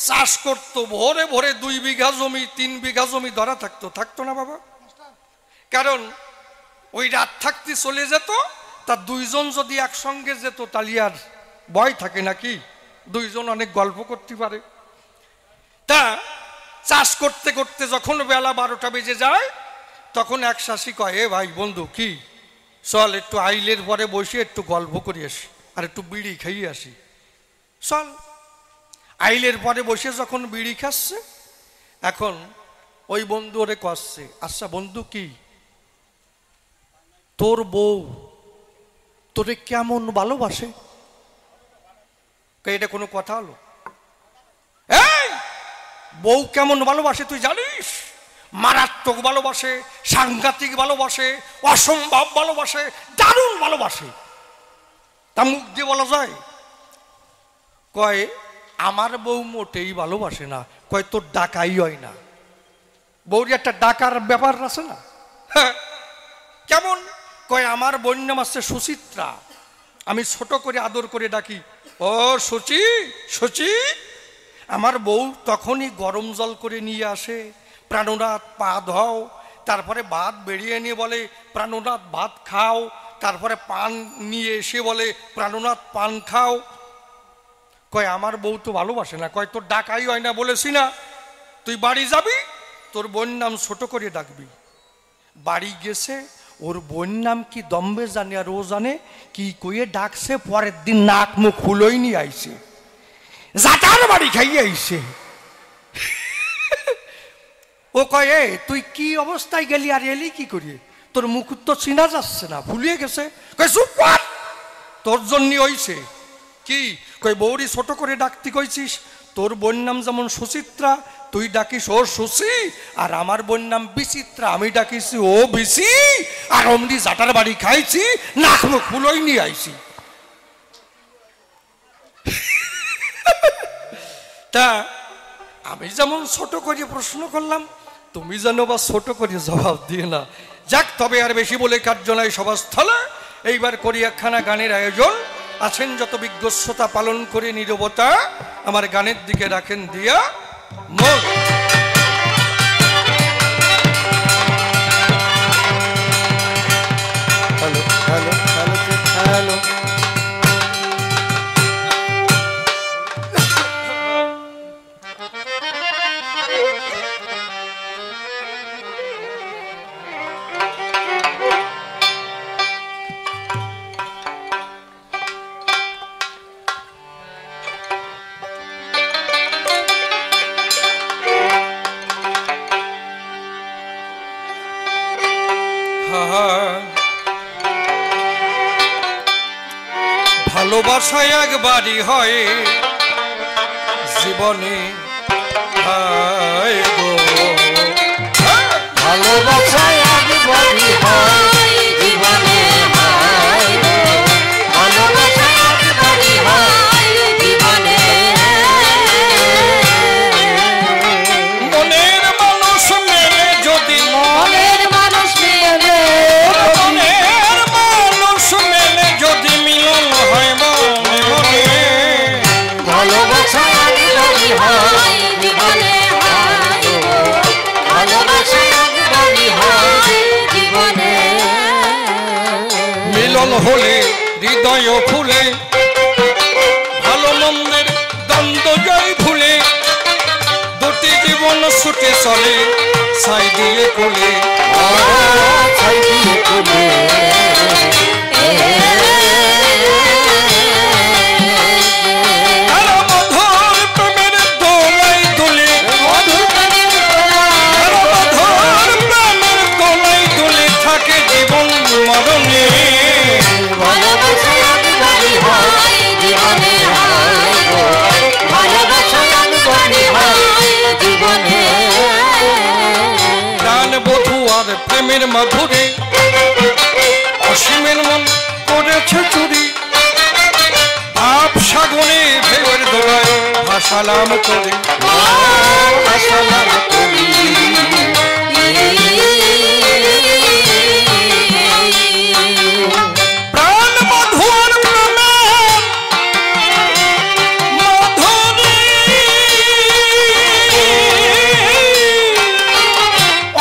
চাষ করতো ভোরে ভোরে 2 বিঘা জমি 3 বিঘা জমি ধরা থাকতো না বাবা? কারণ ওই রাত থাকতে চলে যেত, তা দুইজন যদি একসঙ্গে যেত তাহলে আর ভয় থাকে নাকি? দুইজন অনেক গল্প করতে পারে। তা চাষ করতে করতে যখন বেলা 12টা বেজে যায়, তখন এক চাষি কয়, এ ভাই বন্ধু, কি চল একটু আইলের পরে বসে একটু গল্প করে আসি, আর একটু বিড়ি খাইয়ে আসি। চল। আইলের পরে বসে যখন বিড়ি খাচ্ছে, এখন ওই বন্ধু ওরে কষছে, আচ্ছা বন্ধু, কি তোর বউ তোরে কেমন ভালোবাসে? এটা কোনো কথা হলো? এই বউ কেমন ভালোবাসে তুই জানিস? মারাত্মক ভালোবাসে, সাংঘাতিক ভালোবাসে, অসম্ভব ভালোবাসে, দারুণ ভালোবাসে। তা মুখ দিয়ে বলা যায়? কয় আমার বউ মোটেই ভালোবাসে না। কয় তোর ডাকাই হয় না। বউর একটা ডাকার ব্যাপার আছে না? হ্যাঁ। কেমন? কয় আমার বোন নাম আছে সুচিত্রা, আমি ছোট করে আদর করে ডাকি, ও সুচি, সুচি। আমার বউ তখনই গরম জল করে নিয়ে আসে, প্রাণনাথ পা ধোও, তারপরে ভাত বেরিয়ে নিয়ে বলে প্রাণনাথ ভাত খাও, তারপরে পান নিয়ে এসে বলে প্রাণনাথ পান খাও। কয় আমার বউ তো ভালোবাসে না। কয় তোর ডাকাই হয় না বলেছি না? তুই বাড়ি যাবি, তোর বোন নাম ছোট করে ডাকবি। বাড়ি গেছে, ওর বোন নাম কি দম্বে জানে, আর ও জানে কি কইয়ে ডাকছে। পরের দিন নাক মুখ ফুলোই নিয়ে আইছে, জাটার বাড়ি খাইয়ে আইছে। ও কয়, এ তুই কি অবস্থায় গেলি আর এলি কি করি? তোর মুখ তো চিনা যাচ্ছে না, ভুলিয়ে গেছে। কয় চুপ কর, তোর জন্য হইছে। কি? কই বৌরি ছোট করে ডাকতে কইছিস? তোর বোন নাম যেমন সুচিত্রা, তুই ডাকিস ও সুচি, আর আমার বোন নাম বিচিত্রা, আমি ডাকিছি ও বিচি। আর অমনি জাটার বাড়ি খাইছি, নাক মুখ ফুলোই নিয়ে আইছি। তা আমি যেমন ছোট করে প্রশ্ন করলাম, তুমি যেন বা ছোট করে জবাব দিয়ে না। যাক, তবে আর বেশি বলে কার্য নাই সভাস্থলে। এইবার করি একখানা গানের আয়োজন। আছেন যত বিজ্ঞ শ্রোতা, পালন করে নীরবতা, আমার গানের দিকে রাখেন দিয়া মন। Hello hello hello hello. ভালোবাসা একবারই হয় জীবনে, ভালোবাসা একবারই হয় জীবনে, ভালোবাসা একবারই হয় জীবনে। মনের মানুষ মেলে যদি, মনের মানুষ মেলে, মনের মানুষ মেলে যদি মিলন হয় মনে মনে। ভালোবাসা একবারই হয় জীবনে, ভালোবাসা একবারই হয় জীবনে। মিলন হলে হৃদয় ফুলে, ভালো মন্দের দ্বন্দ্ব জয় ভুলে, দুটি জীবন ছুটে চলে ছাই দিয়ে কোলে। ছাই দিয়ে কোলে, আর মধুর প্রেমের দোলাই দুলে, মধুর প্রেমের আর মধুর প্রেমের দোলাই দুলে থাকে জীবন মরণে। ভালোবাসা একবারই হয় জীবনে, ভালোবাসা একবারই হয় জীবনে। প্রাণ বধূ আর প্রেমের মাধুরী, অসীমের মন করেছে চুরি, ভাব সাগরে ঢেউয়ের দোলায় ভাসালাম করে। আসলাম করি, প্রাণ বধূ আর প্রেমের মাধুরী,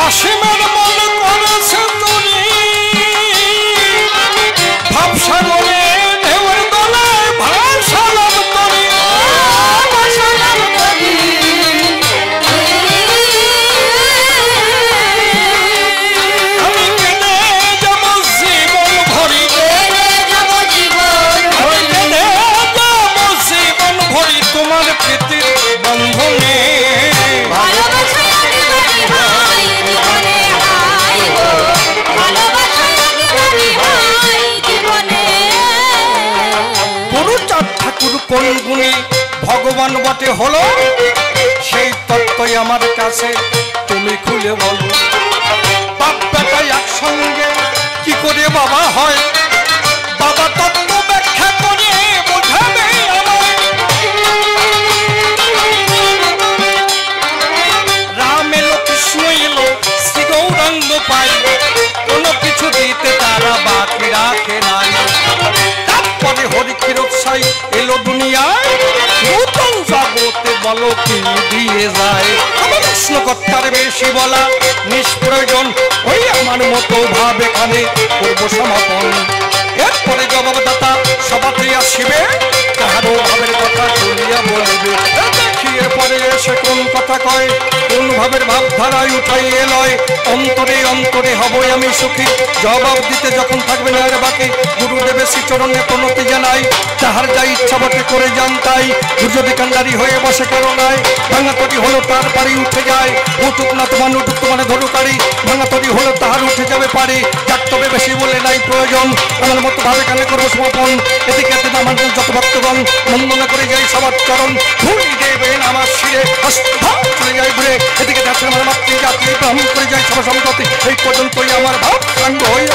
অসীমের মন করেছে চুরি, ভাব সাগরে ঢেউয়ের দোলায় ভাসালাম করে। আসলাম করি। আমি কেঁদে যাব জীবন ভরি, যাব জীবন আমি কেঁদে যাব জীবন ভরি তোমার প্রীতির বন্ধনে। ভালোবাসা একবারই হয় জীবনে, ভালোবাসা একবারই হয় জীবনে। গুরুচাঁদ ঠাকুর কোন গুণী ভগবান বটে হলো, সেই তত্ত্বই আমার কাছে তুমি খুলে বলো। বাপ বেটা একসঙ্গে কি করে বাবা হয়, বাবা তত্ত্ব ব্যাখ্যা করে বোঝাবে আমায়। রাম এলো কৃষ্ণ এলো শ্রী গৌরাঙ্গ পাই, কোনো কিছু দিতে তারা বাকি রাখে নাই। তারপরে হরিকিরক সাই এলো দুনিয়ায়, নতুন জগতে বলো কি দিয়ে যায়। আমার প্রশ্নকর্তার বেশি বলা নিষ্প্রয়োজন, ওই আমার মতো ভাব এখানে করবো সমাপন। এরপরে জবাবদাতা সভাতে আসিবে, কাহারও ভাবের কথা তুলিয়া বলবে। দেখি এরপরে এসে কোন কথা কয়, কোন ভাবের ভাবধারায় উঠাইয়ে লয়। অন্তরে অন্তরে হবই আমি সুখী, জবাব দিতে যখন থাকবে না আর বাকি। গুরুদেবের শ্রীচরণে প্রণতি জানাই, তাহার যা ইচ্ছা বটে করে যান তাই। যদি কান্ডারি হয়ে বসে কারো নাই, ভাঙা তরি হলো তার পারি উঠে যায়। উঠুক না তোমার উঠুক মানে ধরুকারি, ভাঙা তরি হলো তাহার উঠে যাবে পারি। যাক তবে বেশি বলে নাই প্রয়োজন, আমার মতো ভাবে কানে করবো সমাপন। এদিকে আমার যত ভক্তগণ বন্দনা করে যাই সবার চরণ, ধুলি দেবেন আমার শিরে চলে যাই ঘুরে। এদিকে যাচ্ছে আমার মাতৃ জাতি ব্রাহ্মণ করে যাই সভা সম্পত্তি। এই পর্যন্তই আমার ভাব সাঙ্গ হয়ে